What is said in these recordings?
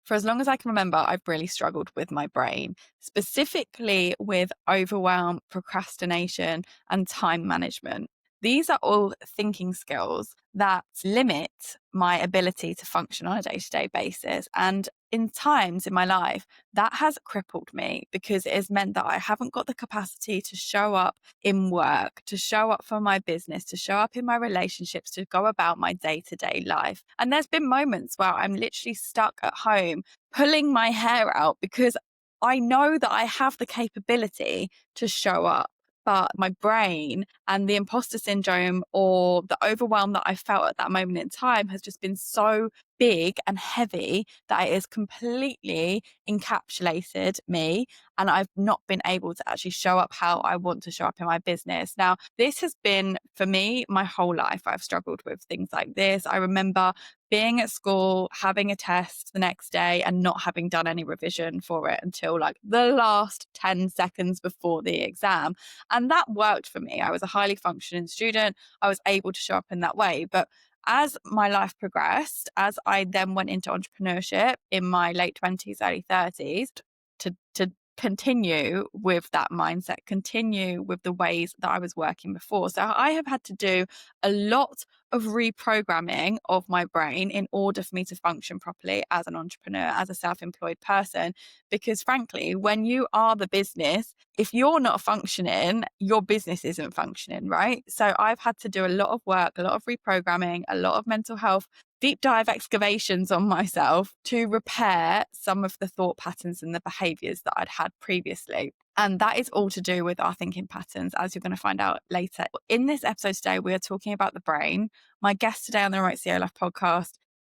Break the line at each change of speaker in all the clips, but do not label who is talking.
For as long as I can remember, I've really struggled with my brain, specifically with overwhelm, procrastination, and time management. These are all thinking skills that limit my ability to function on a day-to-day basis. And in times in my life, that has crippled me because it has meant that I haven't got the capacity to show up in work, to show up for my business, to show up in my relationships, to go about my day-to-day life. And there's been moments where I'm literally stuck at home pulling my hair out because I know that I have the capability to show up. But my brain and the imposter syndrome or the overwhelm that I felt at that moment in time has just been so big and heavy that it has completely encapsulated me. And I've not been able to actually show up how I want to show up in my business. Now, this has been for me my whole life. I've struggled with things like this. I remember being at school, having a test the next day and not having done any revision for it until like the last 10 seconds before the exam. And that worked for me. I was a highly functioning student. I was able to show up in that way. But as my life progressed, as I then went into entrepreneurship in my late 20s, early 30s, to continue with that mindset, continue with the ways that I was working before. So I have had to do a lot of reprogramming of my brain in order for me to function properly as an entrepreneur, as a self-employed person. Because frankly, when you are the business, if you're not functioning, your business isn't functioning, right? So I've had to do a lot of work, a lot of reprogramming, a lot of mental health deep dive excavations on myself to repair some of the thought patterns and the behaviors that I'd had previously. And that is all to do with our thinking patterns, as you're going to find out later. In this episode today, we are talking about the brain. My guest today on the Right CEO Life podcast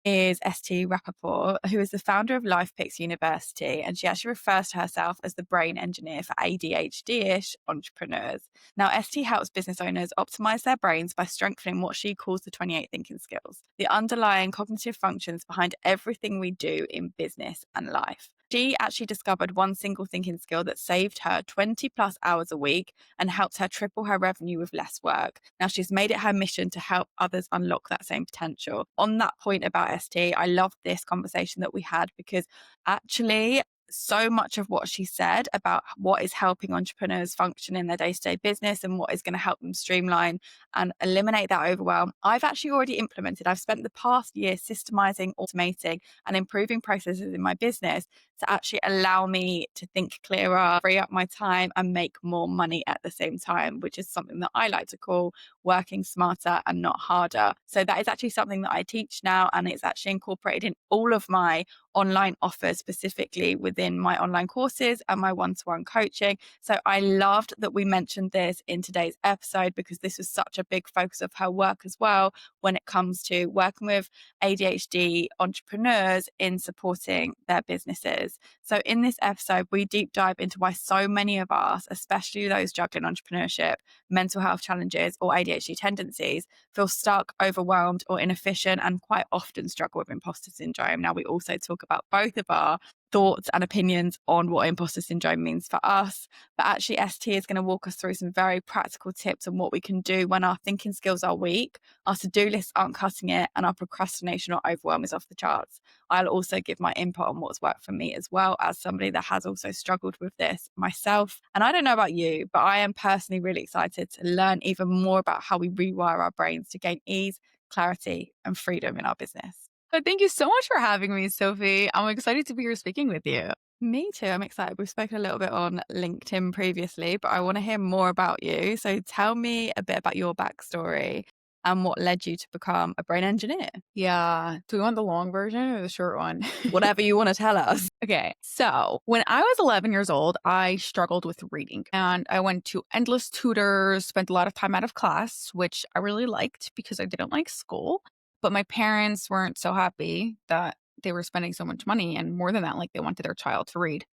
is ST Rappaport, who is the founder of LifePix University. And she actually refers to herself as the brain engineer for ADHD-ish entrepreneurs. Now, ST helps business owners optimize their brains by strengthening what she calls the 28 thinking skills, the underlying cognitive functions behind everything we do in business and life. She actually discovered one single thinking skill that saved her 20 plus hours a week and helped her triple her revenue with less work. Now she's made it her mission to help others unlock that same potential. On that point about ST, I loved this conversation that we had because actually so much of what she said about what is helping entrepreneurs function in their day-to-day business and what is going to help them streamline and eliminate that overwhelm, I've actually already implemented. I've spent the past year systemizing, automating, and improving processes in my business to actually allow me to think clearer, free up my time, and make more money at the same time, which is something that I like to call working smarter and not harder. So that is actually something that I teach now, and it's actually incorporated in all of my online offers, specifically within my online courses and my one-to-one coaching. So I loved that we mentioned this in today's episode because this was such a big focus of her work as well when it comes to working with ADHD entrepreneurs in supporting their businesses. So in this episode, we deep dive into why so many of us, especially those juggling entrepreneurship, mental health challenges, or ADHD tendencies, feel stuck, overwhelmed, or inefficient, and quite often struggle with imposter syndrome. Now, we also talk about both of our thoughts and opinions on what imposter syndrome means for us. But actually, ST is going to walk us through some very practical tips on what we can do when our thinking skills are weak, our to-do lists aren't cutting it, and our procrastination or overwhelm is off the charts. I'll also give my input on what's worked for me as well, as somebody that has also struggled with this myself. And I don't know about you, but I am personally really excited to learn even more about how we rewire our brains to gain ease, clarity, and freedom in our business.
So thank you so much for having me, Sophie. I'm excited to be here speaking with you.
Me too. I'm excited. We've spoken a little bit on LinkedIn previously, but I want to hear more about you. So tell me a bit about your backstory and what led you to become a brain engineer.
Yeah. Do you want the long version or the short one?
Whatever you want to tell us.
Okay. So when I was 11 years old, I struggled with reading and I went to endless tutors, spent a lot of time out of class, which I really liked because I didn't like school. But my parents weren't so happy that they were spending so much money. And more than that, like they wanted their child to read.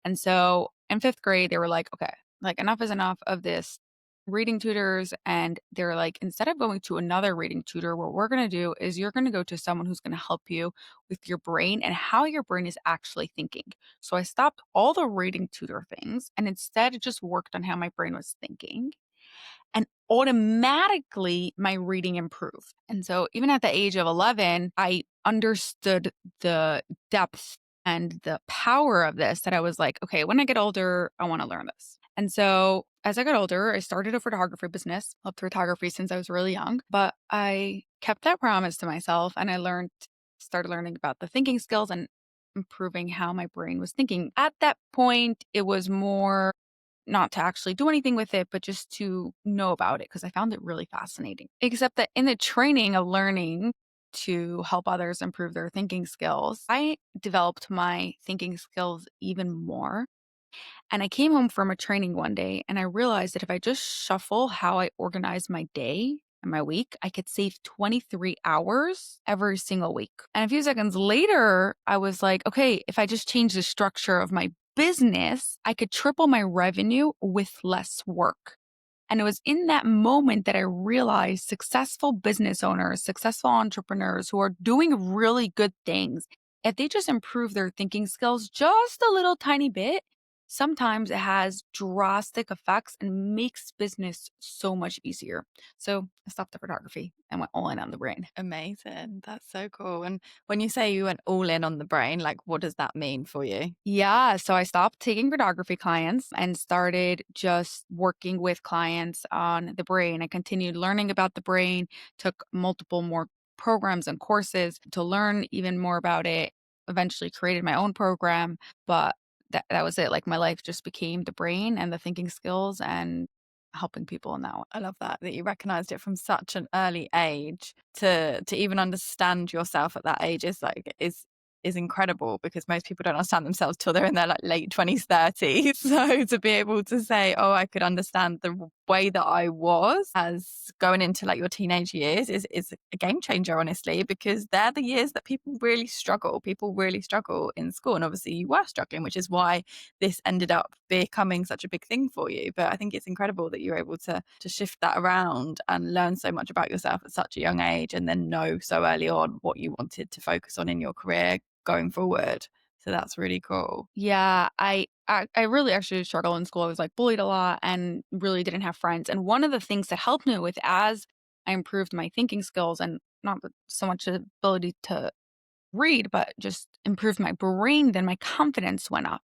And so in fifth grade, they were like, okay, like enough is enough of this reading tutors. And they're like, instead of going to another reading tutor, what we're going to do is you're going to go to someone who's going to help you with your brain and how your brain is actually thinking. So I stopped all the reading tutor things and instead just worked on how my brain was thinking. And automatically my reading improved. And so even at the age of 11, I understood the depth and the power of this that I was like, okay, when I get older, I want to learn this. And so as I got older, I started a photography business, loved photography since I was really young, but I kept that promise to myself and started learning about the thinking skills and improving how my brain was thinking. At that point, it was more not to actually do anything with it, but just to know about it because I found it really fascinating. Except that in the training of learning to help others improve their thinking skills, I developed my thinking skills even more. And I came home from a training one day and I realized that if I just shuffle how I organize my day and my week, I could save 23 hours every single week. And a few seconds later, I was like, okay, if I just change the structure of my business, I could triple my revenue with less work. And it was in that moment that I realized successful business owners, successful entrepreneurs who are doing really good things, if they just improve their thinking skills just a little tiny bit, sometimes it has drastic effects and makes business so much easier. So I stopped the photography and went all in on the brain.
Amazing. That's so cool. And when you say you went all in on the brain, like what does that mean for you?
Yeah. So I stopped taking photography clients and started just working with clients on the brain. I continued learning about the brain, took multiple more programs and courses to learn even more about it, eventually created my own program. But that was it. Like my life just became the brain and the thinking skills and helping people in that way.
I love that you recognized it from such an early age to even understand yourself at that age is incredible because most people don't understand themselves till they're in their like late 20s, 30s. So to be able to say, oh, I could understand the way that I was as going into like your teenage years is a game changer, honestly, because they're the years that people really struggle. People really struggle in school. And obviously you were struggling, which is why this ended up becoming such a big thing for you. But I think it's incredible that you're able to shift that around and learn so much about yourself at such a young age and then know so early on what you wanted to focus on in your career going forward. So that's really cool.
Yeah, I really actually struggled in school. I was like bullied a lot and really didn't have friends. And one of the things that helped me with as I improved my thinking skills and not so much the ability to read, but just improved my brain, then my confidence went up.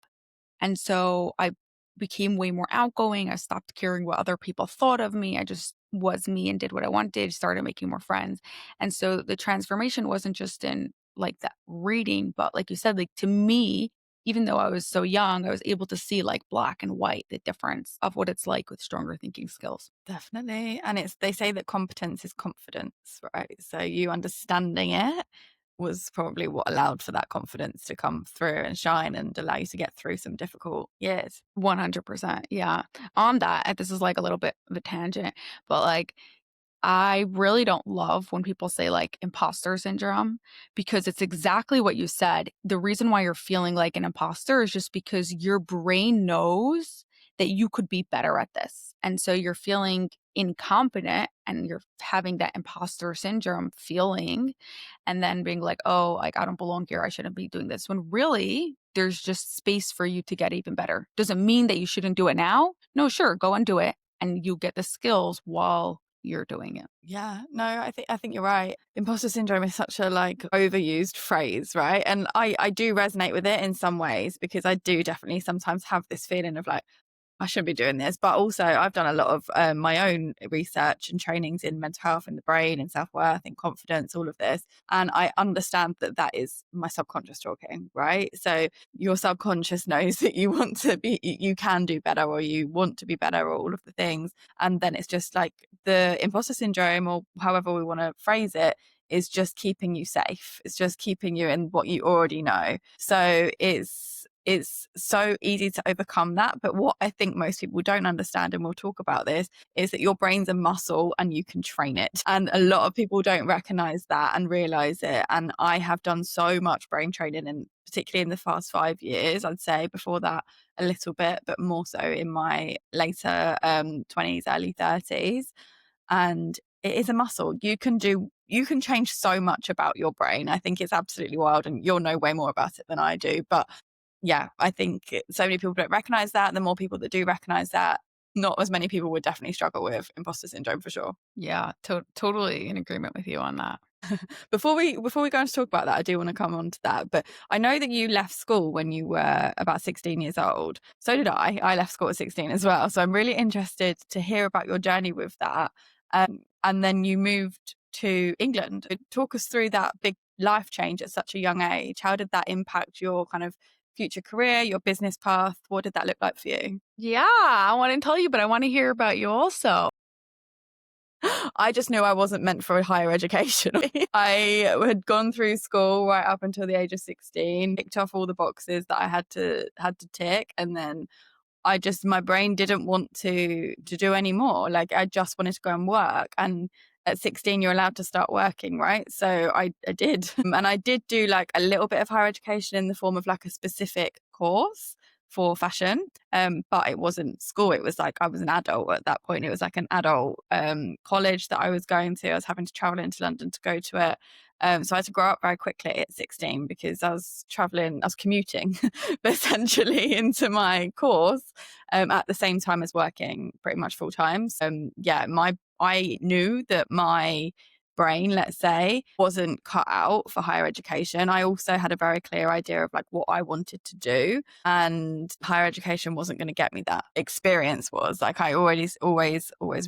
And so I became way more outgoing. I stopped caring what other people thought of me. I just was me and did what I wanted, started making more friends. And so the transformation wasn't just in like that reading, but like you said, like to me, even though I was so young, I was able to see like black and white, the difference of what it's like with stronger thinking skills.
Definitely. And they say that competence is confidence, right? So you understanding it was probably what allowed for that confidence to come through and shine and allow you to get through some difficult years.
100%. Yeah. On that, and this is like a little bit of a tangent, but like I really don't love when people say like imposter syndrome because it's exactly what you said. The reason why you're feeling like an imposter is just because your brain knows that you could be better at this. And so you're feeling incompetent and you're having that imposter syndrome feeling and then being like, oh, like I don't belong here. I shouldn't be doing this. When really there's just space for you to get even better. Doesn't mean that you shouldn't do it now. No, sure, go and do it. And you get the skills while you're doing it.
Yeah, no, I think you're right. Imposter syndrome is such a like overused phrase, right? And I do resonate with it in some ways because I do definitely sometimes have this feeling of like, I shouldn't be doing this. But also, I've done a lot of my own research and trainings in mental health and the brain and self worth and confidence, all of this. And I understand that that is my subconscious talking, right? So your subconscious knows that you want to be, you can do better or you want to be better or all of the things. And then it's just like the imposter syndrome or however we want to phrase it is just keeping you safe. It's just keeping you in what you already know. So it's so easy to overcome that. But what I think most people don't understand, and we'll talk about this, is that your brain's a muscle and you can train it. And a lot of people don't recognize that and realize it. And I have done so much brain training, and particularly in the past 5 years, I'd say before that a little bit, but more so in my later 20s, early 30s. And it is a muscle. You can change so much about your brain. I think it's absolutely wild, and you'll know way more about it than I do. But yeah, I think so many people don't recognize that. The more people that do recognize that, not as many people would definitely struggle with imposter syndrome for sure.
Yeah, totally in agreement with you on that.
Before we go on to talk about that, I do want to come on to that. But I know that you left school when you were about 16 years old. So did I. I left school at 16 as well. So I'm really interested to hear about your journey with that. And then you moved to England. Talk us through that big life change at such a young age. How did that impact your kind of future career, your business path? What did that look like for you?
Yeah, I want to tell you, but I want to hear about you also.
I just knew I wasn't meant for higher education. I had gone through school right up until the age of 16, ticked off all the boxes that I had to tick, and then my brain didn't want to do any more. Like I just wanted to go and work. And at 16, you're allowed to start working, right? So I did. And I did do like a little bit of higher education in the form of like a specific course for fashion. But it wasn't school. It was like I was an adult at that point. It was like an adult college that I was going to. I was having to travel into London to go to it. So I had to grow up very quickly at 16 because I was commuting essentially into my course at the same time as working pretty much full time. So I knew that my brain, let's say, wasn't cut out for higher education. I also had a very clear idea of like what I wanted to do, and higher education wasn't going to get me that. Experience was like I always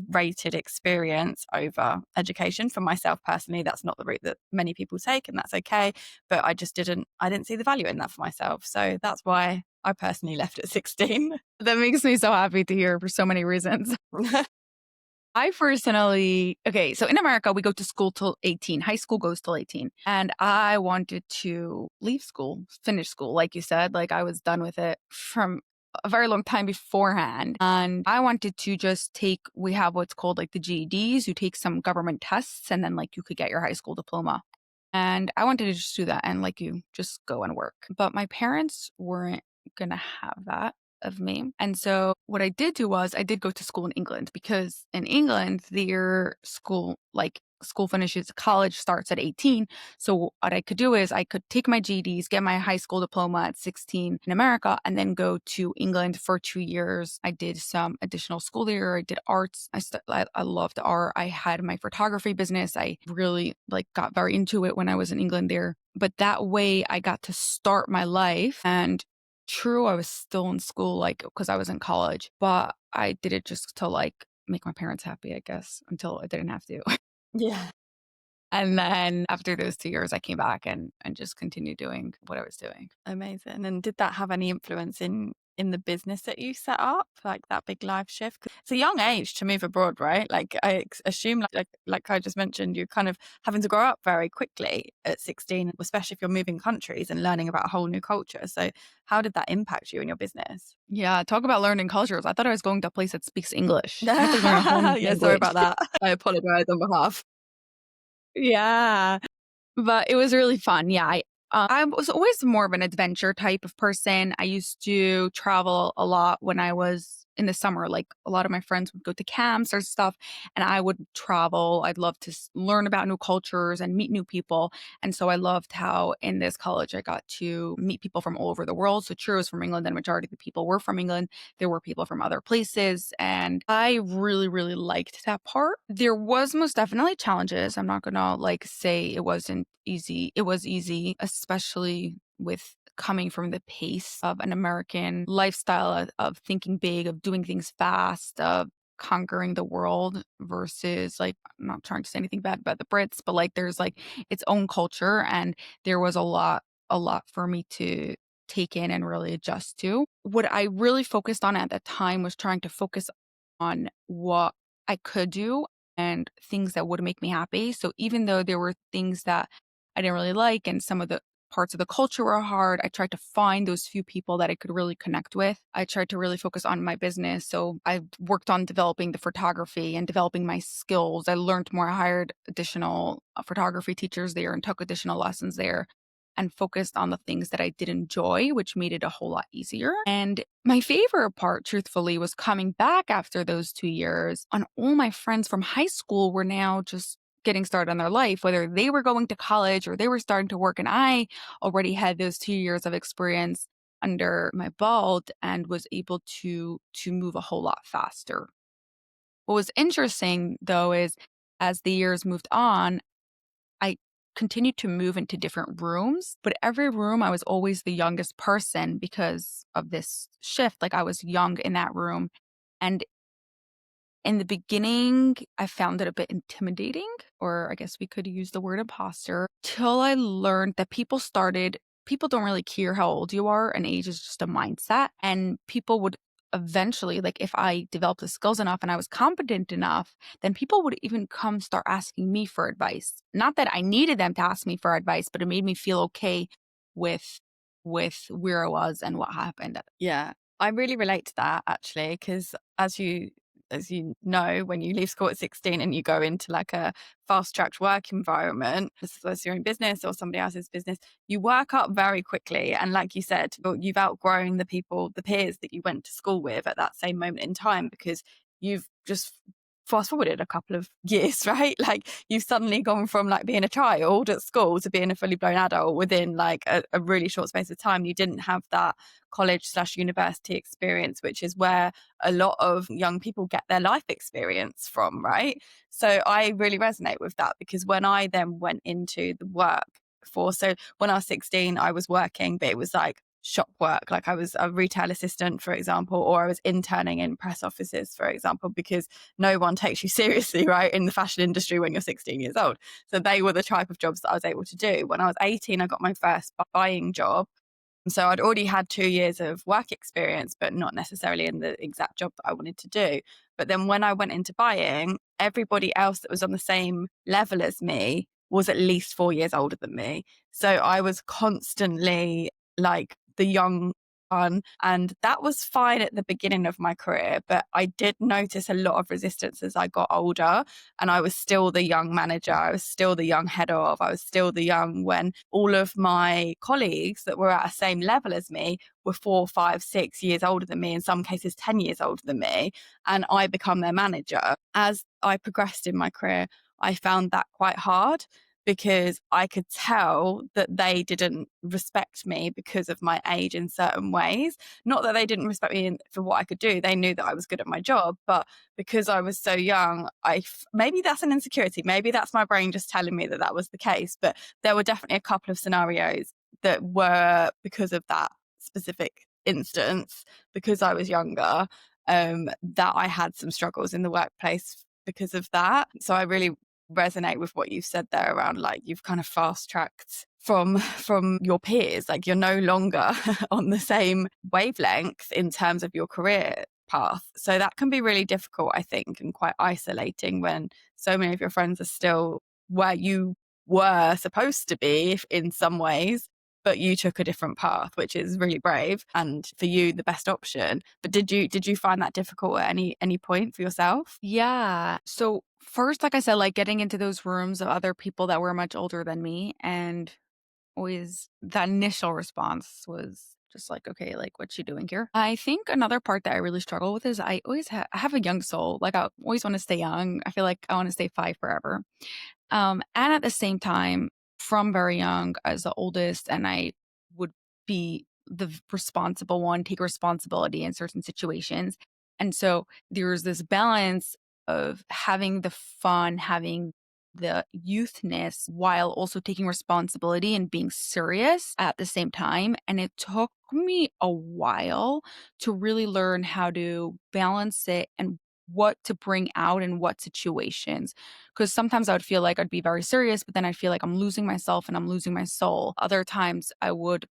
rated experience over education for myself personally. That's not the route that many people take, and that's okay. But I didn't see the value in that for myself. So that's why I personally left at 16.
That makes me so happy to hear for so many reasons. I personally, okay, so in America, we go to school till 18. High school goes till 18. And I wanted to leave school, finish school, like you said. Like I was done with it from a very long time beforehand. And I wanted to just we have what's called like the GEDs. You take some government tests and then like you could get your high school diploma. And I wanted to just do that and like you just go and work. But my parents weren't going to have that of me. And so what I did do was I did go to school in England because in England, their school finishes, college starts at 18. So what I could do is I could take my GEDs, get my high school diploma at 16 in America, and then go to England for 2 years. I did some additional school there. I did arts. I loved art. I had my photography business. I really got very into it when I was in England there. But that way I got to start my life. And true, I was still in school, because I was in college, but I did it just to make my parents happy, I guess, until I didn't have to.
Yeah.
And then after those 2 years, I came back and just continued doing what I was doing.
Amazing. And did that have any influence in the business that you set up, like that big life shift? 'Cause it's a young age to move abroad, right? Like I assume, like I just mentioned, you're kind of having to grow up very quickly at 16, especially if you're moving countries and learning about a whole new culture. So how did that impact you and your business?
Yeah, talk about learning cultures. I thought I was going to a place that speaks English. I had to learn a whole new
Yeah, sorry
language.
about that. I apologize on behalf.
Yeah. But it was really fun. Yeah. I was always more of an adventure type of person. I used to travel a lot when I was in the summer. Like a lot of my friends would go to camps or stuff, and I would travel. I'd love to learn about new cultures and meet new people. And so I loved how in this college I got to meet people from all over the world. So true, I was from England, and majority of the people were from England. There were people from other places, and I really, really liked that part. There was most definitely challenges. I'm not gonna say it wasn't easy. It was easy, especially with coming from the pace of an American lifestyle of thinking big, of doing things fast, of conquering the world versus I'm not trying to say anything bad about the Brits, but there's its own culture, and there was a lot for me to take in and really adjust to. What I really focused on at that time was trying to focus on what I could do and things that would make me happy. So even though there were things that I didn't really like and some of the parts of the culture were hard, I tried to find those few people that I could really connect with. I tried to really focus on my business. So I worked on developing the photography and developing my skills. I learned more. I hired additional photography teachers there and took additional lessons there and focused on the things that I did enjoy, which made it a whole lot easier. And my favorite part, truthfully, was coming back after those 2 years. And all my friends from high school were now just getting started on their life, whether they were going to college or they were starting to work. And I already had those 2 years of experience under my belt and was able to move a whole lot faster. What was interesting though is as the years moved on, I continued to move into different rooms, but every room I was always the youngest person because of this shift. Like I was young in that room. And in the beginning, I found it a bit intimidating, or I guess we could use the word imposter, till I learned that people don't really care how old you are, and age is just a mindset. And people would eventually, like if I developed the skills enough and I was competent enough, then people would even come start asking me for advice. Not that I needed them to ask me for advice, but it made me feel okay with where I was and what happened.
Yeah, I really relate to that actually, because as you know, when you leave school at 16 and you go into like a fast tracked work environment, as your own business or somebody else's business, you work up very quickly. And like you said, you've outgrown the peers that you went to school with at that same moment in time, because you've just fast forwarded a couple of years, right? Like you've suddenly gone from like being a child at school to being a fully blown adult within like a really short space of time. You didn't have that college/university experience, which is where a lot of young people get their life experience from, right? So I really resonate with that, because when I then went into the workforce, so when I was 16, I was working, but it was like shop work. Like I was a retail assistant, for example, or I was interning in press offices, for example, because no one takes you seriously, right, in the fashion industry when you're 16 years old. So they were the type of jobs that I was able to do. When I was 18, I got my first buying job. So I'd already had 2 years of work experience, but not necessarily in the exact job that I wanted to do. But then when I went into buying, everybody else that was on the same level as me was at least 4 years older than me. So I was constantly like the young one. And that was fine at the beginning of my career. But I did notice a lot of resistance as I got older. And I was still the young manager. I was still the young head of. I was still the young, when all of my colleagues that were at the same level as me were 4, 5, 6 years older than me, in some cases 10 years older than me. And I become their manager. As I progressed in my career, I found that quite hard, because I could tell that they didn't respect me because of my age in certain ways. Not that they didn't respect me for what I could do. They knew that I was good at my job, but because I was so young, maybe that's an insecurity. Maybe that's my brain just telling me that that was the case. But there were definitely a couple of scenarios that were because of that specific instance, because I was younger, that I had some struggles in the workplace because of that. So I really resonate with what you said there around like you've kind of fast tracked from your peers. Like you're no longer on the same wavelength in terms of your career path. So that can be really difficult, I think, and quite isolating when so many of your friends are still where you were supposed to be in some ways, but you took a different path, which is really brave and for you the best option. But did you find that difficult at any point for yourself?
Yeah. So first, like I said, like getting into those rooms of other people that were much older than me, and always that initial response was just like, okay, like what's she doing here? I think another part that I really struggle with is I always I have a young soul. Like I always want to stay young. I feel like I want to stay five forever. And at the same time, from very young as the oldest, and I would be the responsible one, take responsibility in certain situations. And so there's this balance of having the fun, having the youthness while also taking responsibility and being serious at the same time. And it took me a while to really learn how to balance it and what to bring out in what situations. Because sometimes I would feel like I'd be very serious, but then I'd feel like I'm losing myself and I'm losing my soul. Other times I would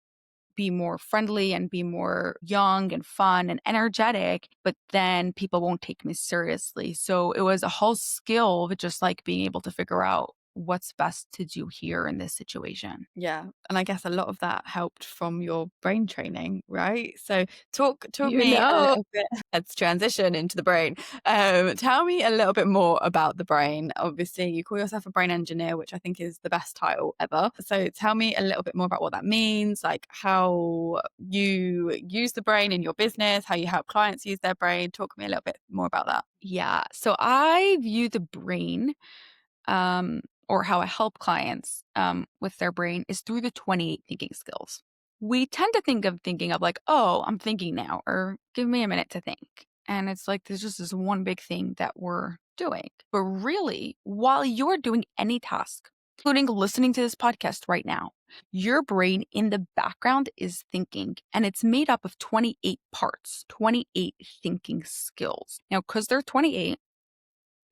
be more friendly and be more young and fun and energetic, but then people won't take me seriously. So it was a whole skill of just like being able to figure out what's best to do here in this situation.
Yeah. And I guess a lot of that helped from your brain training, right? So talk
You
me a
know.
little bit. Let's transition into the brain. Tell me a little bit more about the brain. Obviously, you call yourself a brain engineer, which I think is the best title ever. So tell me a little bit more about what that means, like how you use the brain in your business, how you help clients use their brain. Talk to me a little bit more about that.
Yeah. So I view the brain, or how I help clients with their brain is through the 28 thinking skills. We tend to think of thinking of like, oh, I'm thinking now, or give me a minute to think. And it's like there's just this one big thing that we're doing. But really, while you're doing any task, including listening to this podcast right now. Your brain in the background is thinking, and it's made up of 28 parts, 28 thinking skills. Now, because they're 28,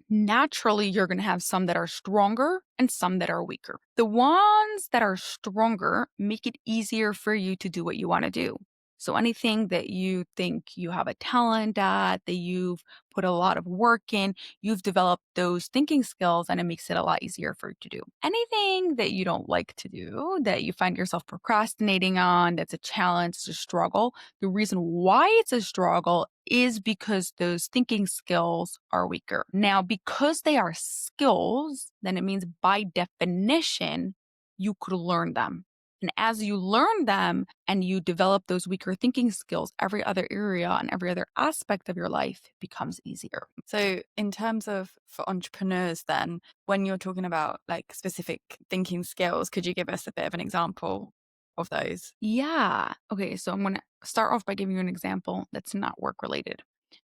naturally, you're going to have some that are stronger and some that are weaker. The ones that are stronger make it easier for you to do what you want to do. So anything that you think you have a talent at, that you've put a lot of work in, you've developed those thinking skills and it makes it a lot easier for you to do. Anything that you don't like to do, that you find yourself procrastinating on, that's a challenge, it's a struggle, the reason why it's a struggle is because those thinking skills are weaker. Now, because they are skills, then it means by definition, you could learn them. And as you learn them and you develop those weaker thinking skills, every other area and every other aspect of your life becomes easier.
So, in terms of for entrepreneurs, then, when you're talking about like specific thinking skills, could you give us a bit of an example of those?
Yeah. Okay. So I'm going to start off by giving you an example that's not work related.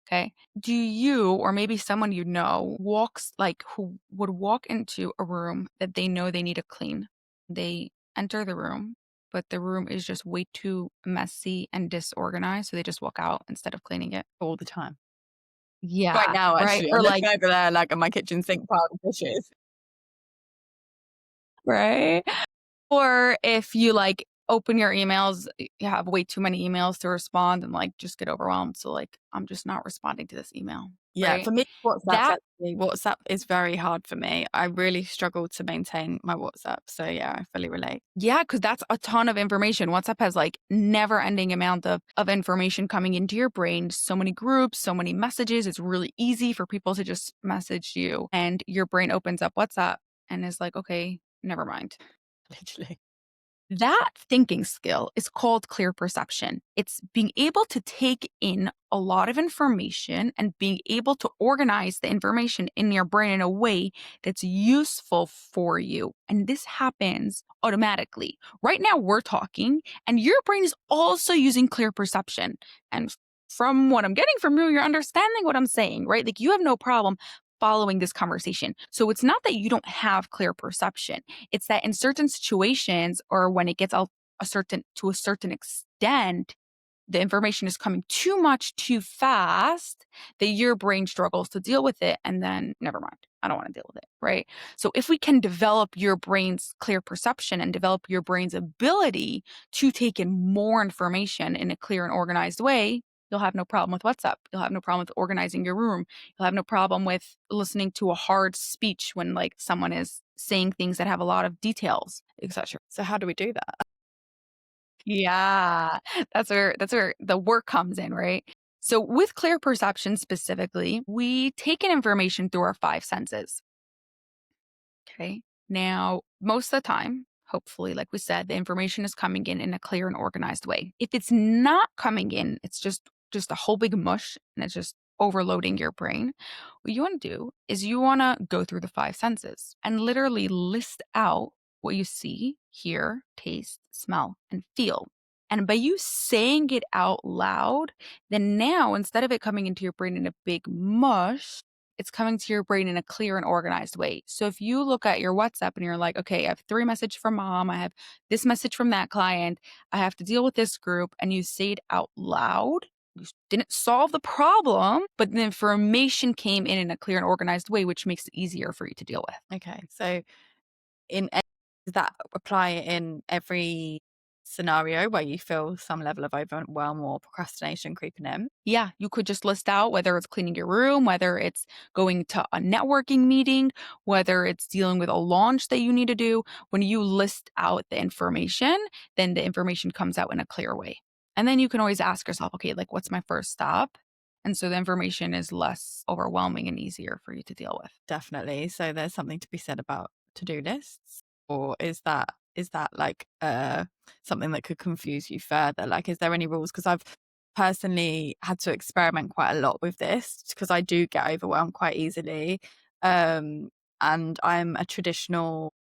Okay. Do you, or maybe someone you know, who would walk into a room that they know they need to clean? They enter the room, but the room is just way too messy and disorganized. So they just walk out instead of cleaning it.
All the time. Right
Yeah.
now,
Right.
actually, I'm
Or like,
looking over there, like, at my kitchen sink pile of dishes.
right. Or if you like open your emails, you have way too many emails to respond and like just get overwhelmed. So like I'm just not responding to this email,
Yeah,
right?
for me,
That
WhatsApp is very hard for me. I really struggle to maintain my WhatsApp. So yeah, I fully relate.
yeah, because that's a ton of information. WhatsApp has like never ending amount of information coming into your brain. So many groups, so many messages. It's really easy for people to just message you. And your brain opens up WhatsApp and is like, okay, never mind.
Literally.
That thinking skill is called clear perception. It's being able to take in a lot of information and being able to organize the information in your brain in a way that's useful for you. And this happens automatically. Right now, we're talking, and your brain is also using clear perception. And from what I'm getting from you, you're understanding what I'm saying, right? Like you have no problem following this conversation. So it's not that you don't have clear perception. It's that in certain situations or when it gets to a certain extent, the information is coming too much too fast that your brain struggles to deal with it. And then never mind. I don't want to deal with it. Right. So if we can develop your brain's clear perception and develop your brain's ability to take in more information in a clear and organized way, you'll have no problem with WhatsApp. You'll have no problem with organizing your room. You'll have no problem with listening to a hard speech when like someone is saying things that have a lot of details, etc.
So how do we do that?
Yeah, that's where the work comes in, right? So with clear perception specifically, we take in information through our five senses. Okay. Now, most of the time, hopefully, like we said, the information is coming in a clear and organized way. If it's not coming in, it's just a whole big mush and it's just overloading your brain. What you want to do is you want to go through the five senses and literally list out what you see, hear, taste, smell, and feel. And by you saying it out loud, then now instead of it coming into your brain in a big mush, it's coming to your brain in a clear and organized way. So if you look at your WhatsApp and you're like, okay, I have 3 messages from mom, I have this message from that client, I have to deal with this group, and you say it out loud, you didn't solve the problem, but the information came in a clear and organized way, which makes it easier for you to deal with.
Okay, so does that apply in every scenario where you feel some level of overwhelm or procrastination creeping in?
Yeah, you could just list out whether it's cleaning your room, whether it's going to a networking meeting, whether it's dealing with a launch that you need to do. When you list out the information, then the information comes out in a clear way. And then you can always ask yourself, okay, like what's my first step? And so the information is less overwhelming and easier for you to deal with.
Definitely. So there's something to be said about to-do lists, or is that like something that could confuse you further? Like, is there any rules? Because I've personally had to experiment quite a lot with this because I do get overwhelmed quite easily. And I'm a traditional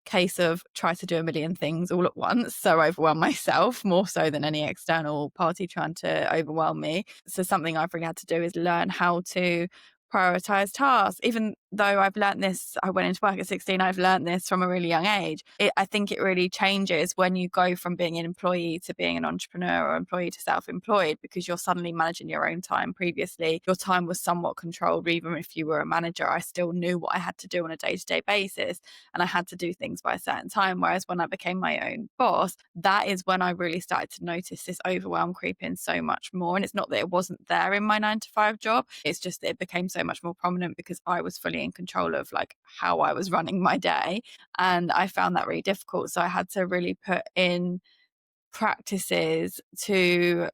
case of try to do a million things all at once. So overwhelm myself more so than any external party trying to overwhelm me. So something I've really had to do is learn how to prioritize tasks. Even though I've learned this, I went into work at 16, I've learned this from a really young age. I think it really changes when you go from being an employee to being an entrepreneur, or employee to self-employed, because you're suddenly managing your own time. Previously, your time was somewhat controlled. Even if you were a manager, I still knew what I had to do on a day-to-day basis, and I had to do things by a certain time. Whereas when I became my own boss, that is when I really started to notice this overwhelm creep in so much more. And it's not that it wasn't there in my 9 to 5 job, it's just that it became so much more prominent because I was fully in control of like how I was running my day. And I found that really difficult. So I had to really put in practices to,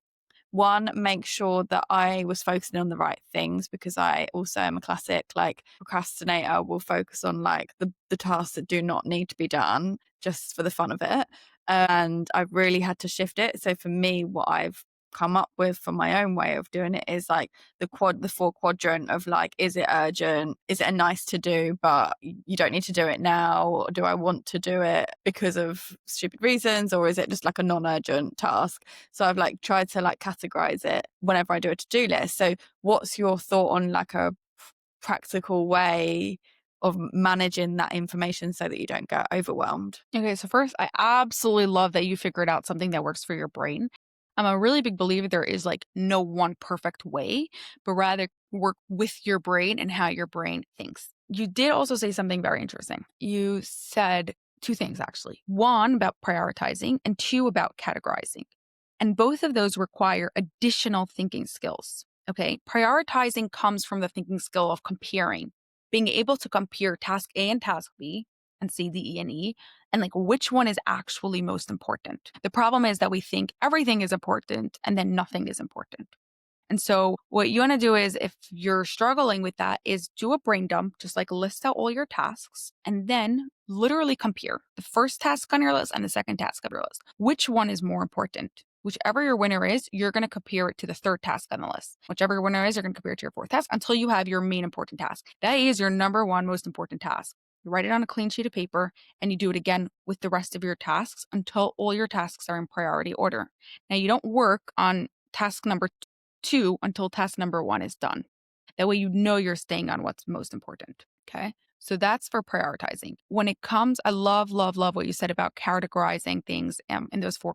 one, make sure that I was focusing on the right things, because I also am a classic like procrastinator, will focus on like the tasks that do not need to be done just for the fun of it. And I've really had to shift it. So for me, what I've come up with for my own way of doing it is like the four quadrant of like, is it urgent? Is it a nice to do, but you don't need to do it now? Or do I want to do it because of stupid reasons? Or is it just like a non-urgent task? So I've like tried to like categorize it whenever I do a to-do list. So what's your thought on like a practical way of managing that information so that you don't get overwhelmed?
Okay, so first, I absolutely love that you figured out something that works for your brain. I'm a really big believer there is like no one perfect way, but rather work with your brain and how your brain thinks. You did also say something very interesting. You said two things actually. One about prioritizing and two about categorizing. And both of those require additional thinking skills. Okay. Prioritizing comes from the thinking skill of comparing, being able to compare task A and task B and C, D, E, and E, and like which one is actually most important. The problem is that we think everything is important and then nothing is important. And so what you want to do is, if you're struggling with that, is do a brain dump, just like list out all your tasks and then literally compare the first task on your list and the second task on your list. Which one is more important? Whichever your winner is, you're going to compare it to the third task on the list. Whichever your winner is, you're going to compare it to your fourth task until you have your main important task. That is your number one most important task. You write it on a clean sheet of paper and you do it again with the rest of your tasks until all your tasks are in priority order. Now, you don't work on task number two until task number one is done. That way, you know you're staying on what's most important. Okay. So that's for prioritizing. When it comes, I love, love, love what you said about categorizing things in those four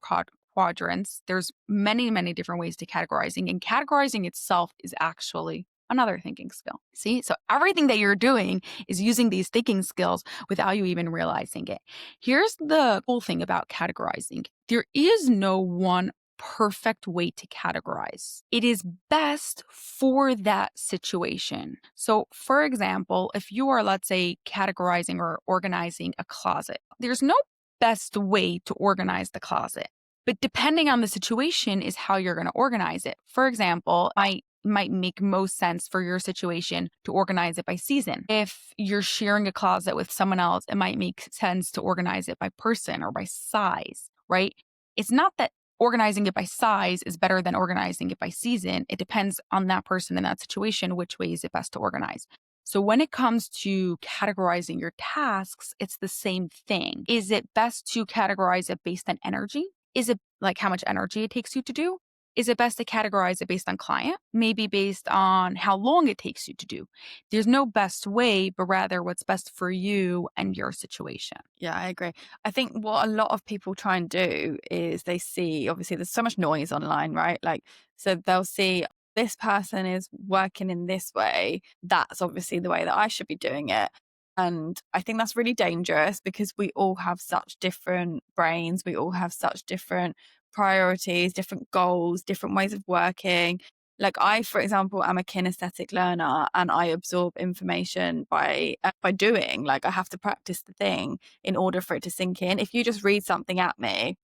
quadrants. There's many, many different ways to categorizing, and categorizing itself is actually another thinking skill. See, so everything that you're doing is using these thinking skills without you even realizing it. Here's the cool thing about categorizing. There is no one perfect way to categorize. It is best for that situation. So, for example, if you are, let's say, categorizing or organizing a closet, there's no best way to organize the closet. But depending on the situation is how you're going to organize it. For example, I might make most sense for your situation to organize it by season. If you're sharing a closet with someone else, it might make sense to organize it by person or by size, right? It's not that organizing it by size is better than organizing it by season. It depends on that person in that situation, which way is it best to organize. So when it comes to categorizing your tasks, it's the same thing. Is it best to categorize it based on energy? Is it like how much energy it takes you to do? Is it best to categorize it based on client? Maybe based on how long it takes you to do. There's no best way, but rather what's best for you and your situation.
Yeah, I agree. I think what a lot of people try and do is they see, obviously, there's so much noise online, right? Like, so they'll see this person is working in this way. That's obviously the way that I should be doing it. And I think that's really dangerous because we all have such different brains. We all have such different priorities, different goals, different ways of working. Like I, for example, am a kinesthetic learner and I absorb information by doing. Like I have to practice the thing in order for it to sink in. If you just read something at me,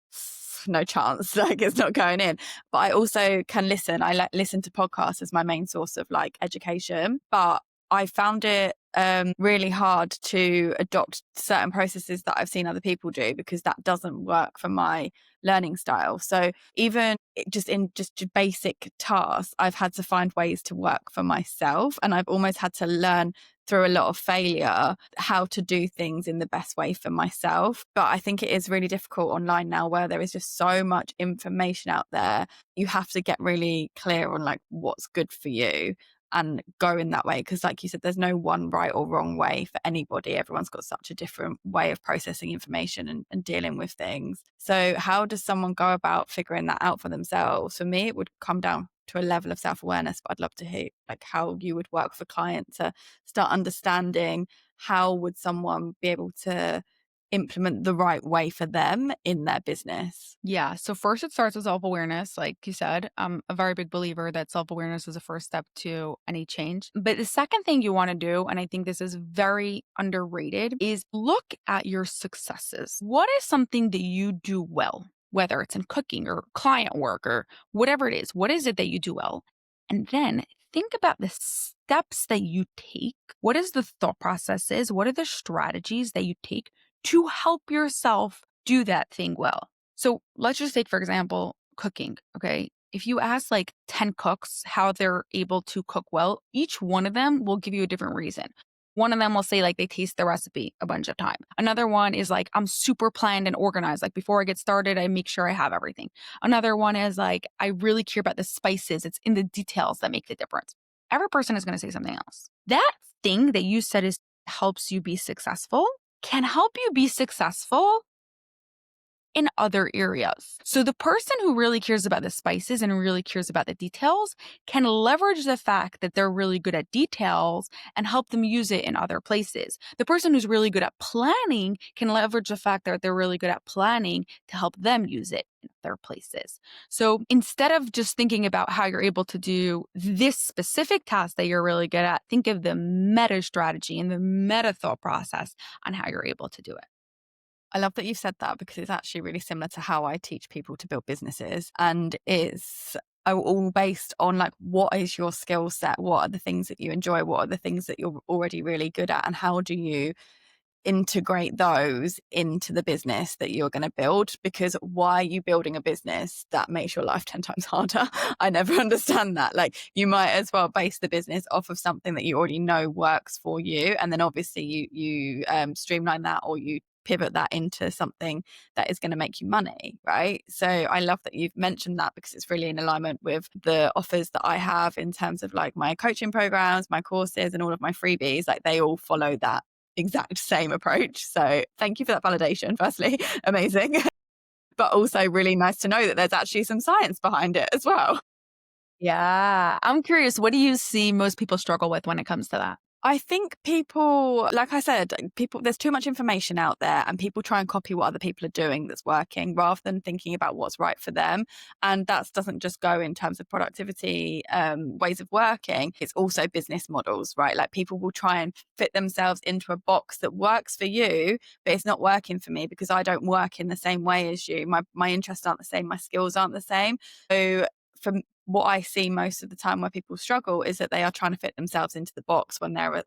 no chance, like it's not going in. But I also can listen. I listen to podcasts as my main source of like education. But I found it really hard to adopt certain processes that I've seen other people do because that doesn't work for my learning style. So even just in just basic tasks, I've had to find ways to work for myself, and I've almost had to learn through a lot of failure how to do things in the best way for myself. But I think it is really difficult online now where there is just so much information out there. You have to get really clear on like what's good for you. and go in that way. Because, like you said, there's no one right or wrong way for anybody. Everyone's got such a different way of processing information and dealing with things. So, how does someone go about figuring that out for themselves? For me, it would come down to a level of self-awareness, but I'd love to hear like how you would work with a client to start understanding how would someone be able to implement the right way for them in their business.
Yeah. So first it starts with self-awareness, like you said. I'm a very big believer that self-awareness is the first step to any change. But the second thing you want to do, and I think this is very underrated, is look at your successes. What is something that you do well? Whether it's in cooking or client work or whatever it is, what is it that you do well? And then think about the steps that you take. What is the thought process is? What are the strategies that you take to help yourself do that thing well? So let's just take, for example, cooking. Okay. If you ask like 10 cooks how they're able to cook well, each one of them will give you a different reason. One of them will say like they taste the recipe a bunch of time. Another one is like, I'm super planned and organized. Like before I get started, I make sure I have everything. Another one is like, I really care about the spices. It's in the details that make the difference. Every person is going to say something else. That thing that you said is helps you be successful can help you be successful in other areas. So the person who really cares about the spices and really cares about the details can leverage the fact that they're really good at details and help them use it in other places. The person who's really good at planning can leverage the fact that they're really good at planning to help them use it in other places. So instead of just thinking about how you're able to do this specific task that you're really good at, think of the meta strategy and the meta thought process on how you're able to do it.
I love that you've said that because it's actually really similar to how I teach people to build businesses. And it's all based on like, what is your skill set? What are the things that you enjoy? What are the things that you're already really good at? And how do you integrate those into the business that you're going to build? Because why are you building a business that makes your life 10 times harder? I never understand that. Like, you might as well base the business off of something that you already know works for you, and then obviously you streamline that, or you pivot that into something that is going to make you money, right? So I love that you've mentioned that, because it's really in alignment with the offers that I have in terms of like my coaching programs, my courses, and all of my freebies. Like, they all follow that exact same approach. So thank you for that validation, firstly. Amazing. But also really nice to know that there's actually some science behind it as well.
Yeah. I'm curious, what do you see most people struggle with when it comes to that?
I think people, like I said, there's too much information out there, and people try and copy what other people are doing that's working, rather than thinking about what's right for them. And that doesn't just go in terms of productivity, ways of working. It's also business models, right? Like, people will try and fit themselves into a box that works for you, but it's not working for me because I don't work in the same way as you. My interests aren't the same. My skills aren't the same. So from what I see most of the time where people struggle is that they are trying to fit themselves into the box when they're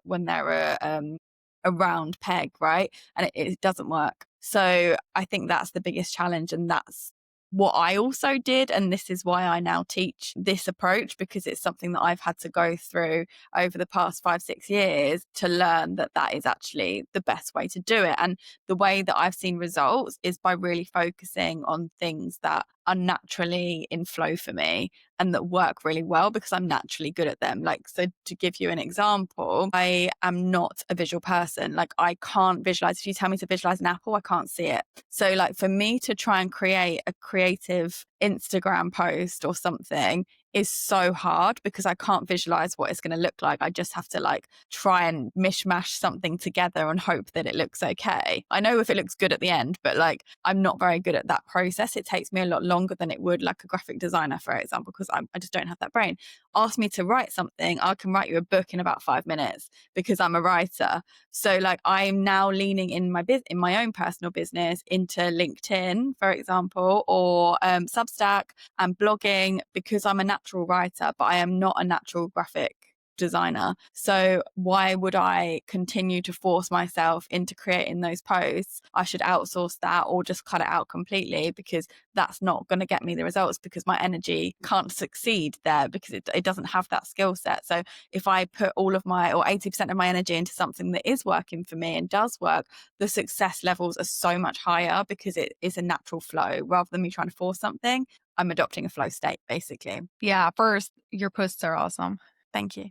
a round peg, right? And it doesn't work. So I think that's the biggest challenge, and that's what I also did. And this is why I now teach this approach, because it's something that I've had to go through over the past 5-6 years to learn that that is actually the best way to do it. And the way that I've seen results is by really focusing on things that are naturally in flow for me and that work really well because I'm naturally good at them. Like, so to give you an example, I am not a visual person. Like, I can't visualize. If you tell me to visualize an apple, I can't see it. So like, for me to try and create a creative Instagram post or something is so hard because I can't visualize what it's going to look like. I just have to like try and mishmash something together and hope that it looks okay. I know if it looks good at the end, but like, I'm not very good at that process. It takes me a lot longer than it would like a graphic designer, for example, because I just don't have that brain. Ask me to write something, I can write you a book in about 5 minutes because I'm a writer. So like, I'm now leaning in my own personal business into LinkedIn, for example, or Substack and blogging, because I'm a natural writer, but I am not a natural graphic designer. So why would I continue to force myself into creating those posts? I should outsource that or just cut it out completely, because that's not going to get me the results, because my energy can't succeed there because it doesn't have that skill set. So if I put all of my, or 80% of my energy into something that is working for me and does work, the success levels are so much higher because it is a natural flow rather than me trying to force something. I'm adopting a flow state, basically.
Yeah. First, your posts are awesome.
Thank you.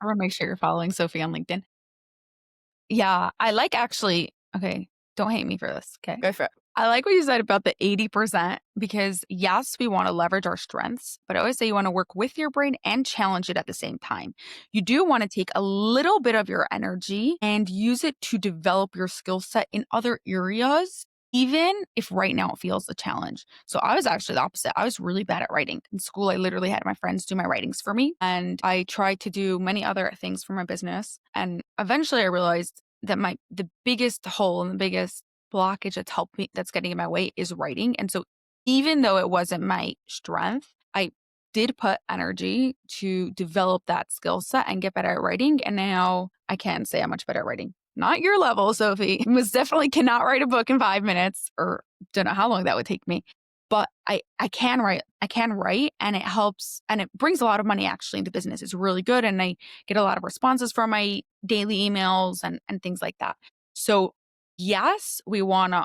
I'm gonna make sure you're following Sophie on LinkedIn. Yeah, I like actually okay, don't hate me for this, okay?
Go for it.
I like what you said about the 80% because yes, we want to leverage our strengths, but I always say you want to work with your brain and challenge it at the same time. You do want to take a little bit of your energy and use it to develop your skill set in other areas, even if right now it feels a challenge. So I was actually the opposite. I was really bad at writing. In school, I literally had my friends do my writings for me, and I tried to do many other things for my business. And eventually I realized that the biggest hole and the biggest blockage that's getting in my way is writing. And so even though it wasn't my strength, I did put energy to develop that skill set and get better at writing. And now I can say I'm much better at writing. Not your level, Sophie. Most definitely cannot write a book in 5 minutes or don't know how long that would take me. But I can write. I can write and it helps and it brings a lot of money actually into business. It's really good. And I get a lot of responses from my daily emails and things like that. So yes, we want to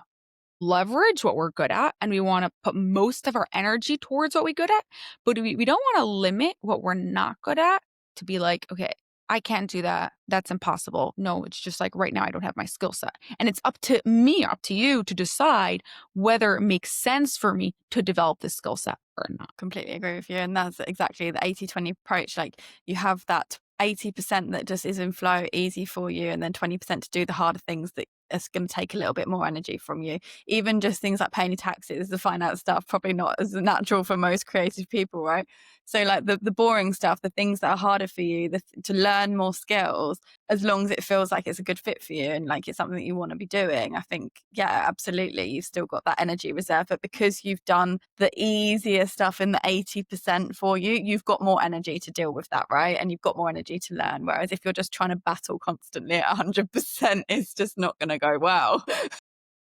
leverage what we're good at and we want to put most of our energy towards what we're good at, but we don't want to limit what we're not good at to be like, okay, I can't do that. That's impossible. No, it's just like right now I don't have my skill set. And it's up to me, up to you to decide whether it makes sense for me to develop this skill set or not.
Completely agree with you. And that's exactly the 80-20 approach. Like you have that 80% that just is in flow, easy for you, and then 20% to do the harder things that it's going to take a little bit more energy from you. Even just things like paying your taxes, the finance stuff, probably not as natural for most creative people, right? So like the boring stuff, the things that are harder for you, to learn more skills, as long as it feels like it's a good fit for you and like it's something that you want to be doing, I think, yeah, absolutely. You've still got that energy reserve, but because you've done the easier stuff in the 80% for you, you've got more energy to deal with that, right? And you've got more energy to learn. Whereas if you're just trying to battle constantly at 100%, it's just not going to go well.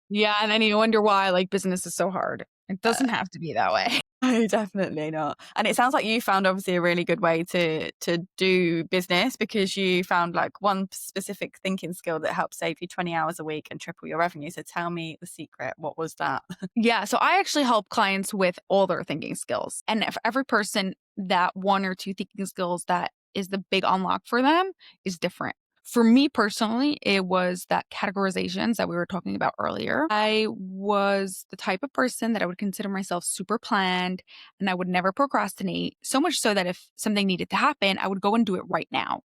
Yeah. And then you wonder why like business is so hard. It
Uh,
doesn't have to be that way.
No, definitely not. And it sounds like you found obviously a really good way to do business because you found like one specific thinking skill that helped save you 20 hours a week and triple your revenue. So tell me the secret. What was that?
Yeah. So I actually help clients with all their thinking skills. And for every person, that one or two thinking skills that is the big unlock for them is different. For me personally, it was that categorizations that we were talking about earlier. I was the type of person that I would consider myself super planned and I would never procrastinate, so much so that if something needed to happen, I would go and do it right now.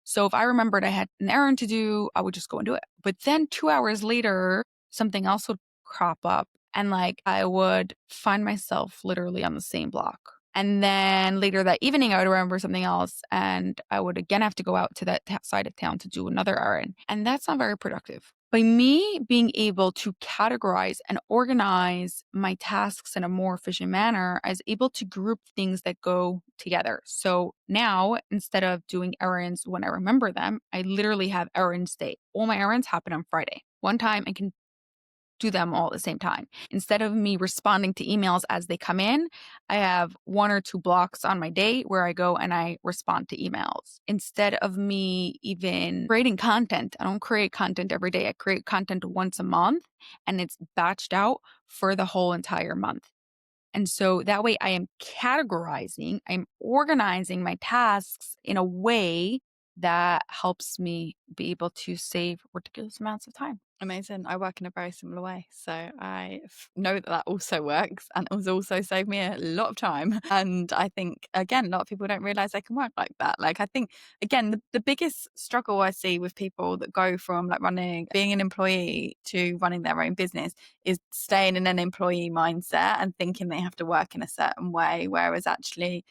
So if I remembered I had an errand to do, I would just go and do it. But then 2 hours later, something else would crop up and like I would find myself literally on the same block. And then later that evening, I would remember something else and I would again have to go out to that side of town to do another errand. And that's not very productive. By me being able to categorize and organize my tasks in a more efficient manner, I was able to group things that go together. So now, instead of doing errands when I remember them, I literally have errands day. All my errands happen on Friday. One time I can do them all at the same time. Instead of me responding to emails as they come in, I have one or two blocks on my day where I go and I respond to emails. Instead of me even creating content, I don't create content every day. I create content once a month and it's batched out for the whole entire month. And so that way I am categorizing, I'm organizing my tasks in a way that helps me be able to save ridiculous amounts of time.
Amazing. I work in a very similar way. So I know that that also works and has also saved me a lot of time. And I think, again, a lot of people don't realize they can work like that. Like, I think, again, the biggest struggle I see with people that go from like being an employee to running their own business is staying in an employee mindset and thinking they have to work in a certain way. Whereas actually,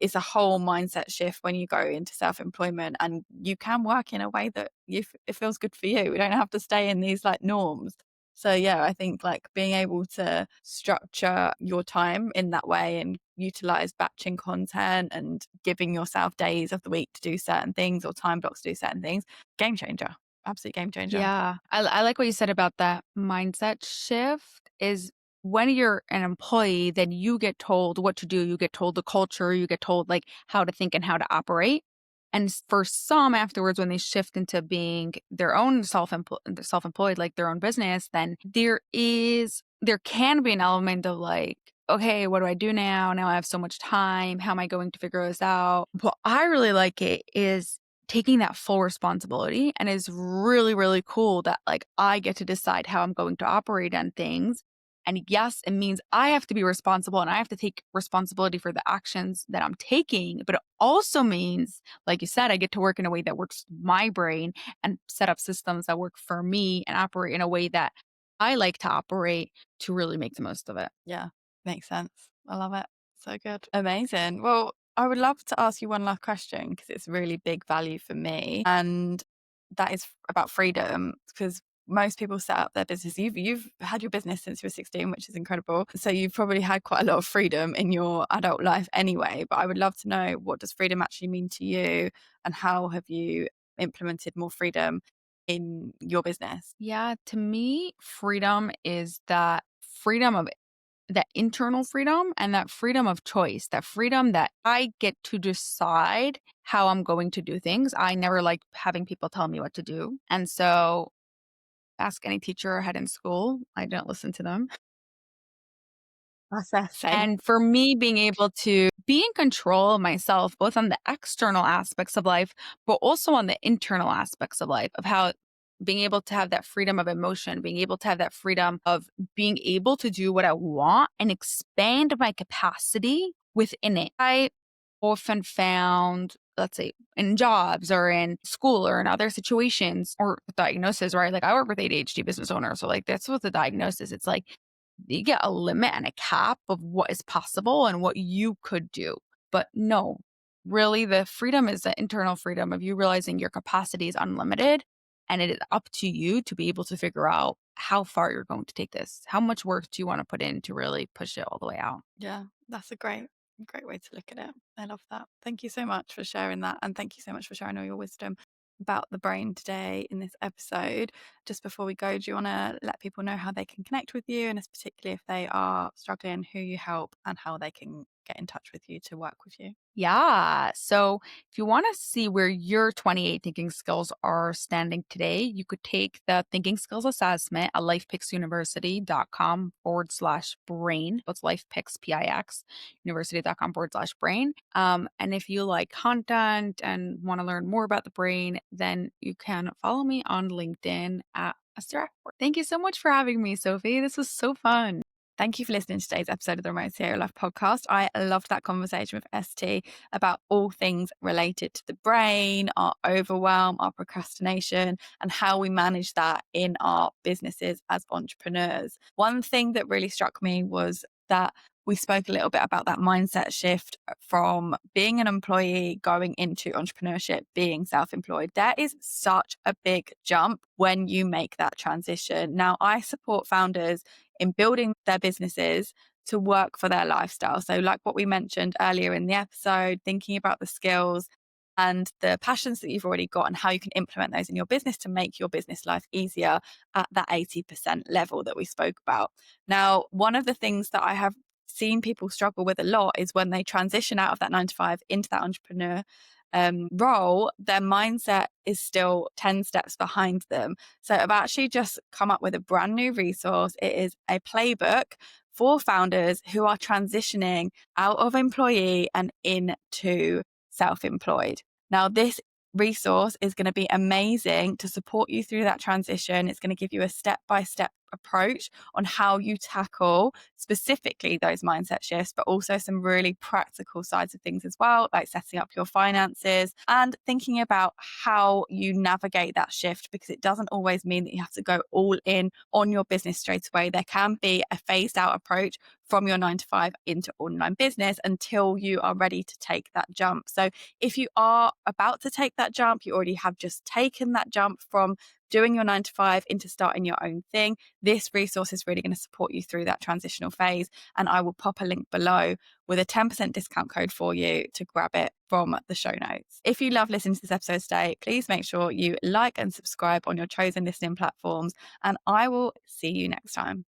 it's a whole mindset shift when you go into self-employment and you can work in a way that it feels good for you. We don't have to stay in these like norms. So yeah, I think like being able to structure your time in that way and utilize batching content and giving yourself days of the week to do certain things or time blocks to do certain things, game changer. Absolute game changer.
Yeah. I like what you said about that mindset shift is when you're an employee, then you get told what to do. You get told the culture, you get told like how to think and how to operate. And for some afterwards, when they shift into being their own self-employed, like their own business, then there can be an element of like, okay, what do I do now? Now I have so much time. How am I going to figure this out? What I really like it is taking that full responsibility, and it's really, really cool that like I get to decide how I'm going to operate on things. And yes, it means I have to be responsible and I have to take responsibility for the actions that I'm taking. But it also means, like you said, I get to work in a way that works my brain and set up systems that work for me and operate in a way that I like to operate to really make the most of it.
Yeah, makes sense. I love it. So good. Amazing. Well, I would love to ask you one last question because it's really big value for me. And that is about freedom because most people set up their business. You've had your business since you were 16, which is incredible. So you've probably had quite a lot of freedom in your adult life anyway. But I would love to know, what does freedom actually mean to you and how have you implemented more freedom in your business?
Yeah, to me, freedom is that freedom of that internal freedom and that freedom of choice, that freedom that I get to decide how I'm going to do things. I never like having people tell me what to do. And so ask any teacher I had in school, I don't listen to them.
That's the same.
And for me, being able to be in control of myself, both on the external aspects of life, but also on the internal aspects of life, of how being able to have that freedom of emotion, being able to have that freedom of being able to do what I want and expand my capacity within it. I often found, let's say, in jobs or in school or in other situations or diagnosis, right? Like I work with ADHD business owners. So like that's what the diagnosis. It's like you get a limit and a cap of what is possible and what you could do. But no, really, the freedom is the internal freedom of you realizing your capacity is unlimited. And it is up to you to be able to figure out how far you're going to take this. How much work do you want to put in to really push it all the way out?
Yeah, that's a great way to look at it. I love that. Thank you so much for sharing that. And thank you so much for sharing all your wisdom about the brain today in this episode. Just before we go, do you want to let people know how they can connect with you? And particularly if they are struggling, who you help and how they can get in touch with you to work with you?
Yeah. So if you want to see where your 28 thinking skills are standing today, you could take the thinking skills assessment at lifepixuniversity.com/brain. That's LifePix, PIX, university.com/brain. And if you like content and want to learn more about the brain, then you can follow me on LinkedIn at ST Rappaport. Thank you so much for having me, Sophie. This was so fun.
Thank you for listening to today's episode of the Remote Serial Life podcast. I loved that conversation with ST about all things related to the brain, our overwhelm, our procrastination, and how we manage that in our businesses as entrepreneurs. One thing that really struck me was that we spoke a little bit about that mindset shift from being an employee going into entrepreneurship, being self employed. There is such a big jump when you make that transition. Now, I support founders in building their businesses to work for their lifestyle. So, like what we mentioned earlier in the episode, thinking about the skills and the passions that you've already got and how you can implement those in your business to make your business life easier at that 80% level that we spoke about. Now, one of the things that I have seen people struggle with a lot is when they transition out of that 9 to 5 into that entrepreneur role, their mindset is still 10 steps behind them. So I've actually just come up with a brand new resource. It is a playbook for founders who are transitioning out of employee and into self employed. Now, this resource is going to be amazing to support you through that transition. It's going to give you a step by step approach on how you tackle specifically those mindset shifts, but also some really practical sides of things as well, like setting up your finances and thinking about how you navigate that shift, because it doesn't always mean that you have to go all in on your business straight away. There can be a phased out approach from your 9 to 5 into online business until you are ready to take that jump. So if you are about to take that jump, you already have just taken that jump from doing your 9 to 5 into starting your own thing, this resource is really going to support you through that transitional phase. And I will pop a link below with a 10% discount code for you to grab it from the show notes. If you love listening to this episode today, please make sure you like and subscribe on your chosen listening platforms. And I will see you next time.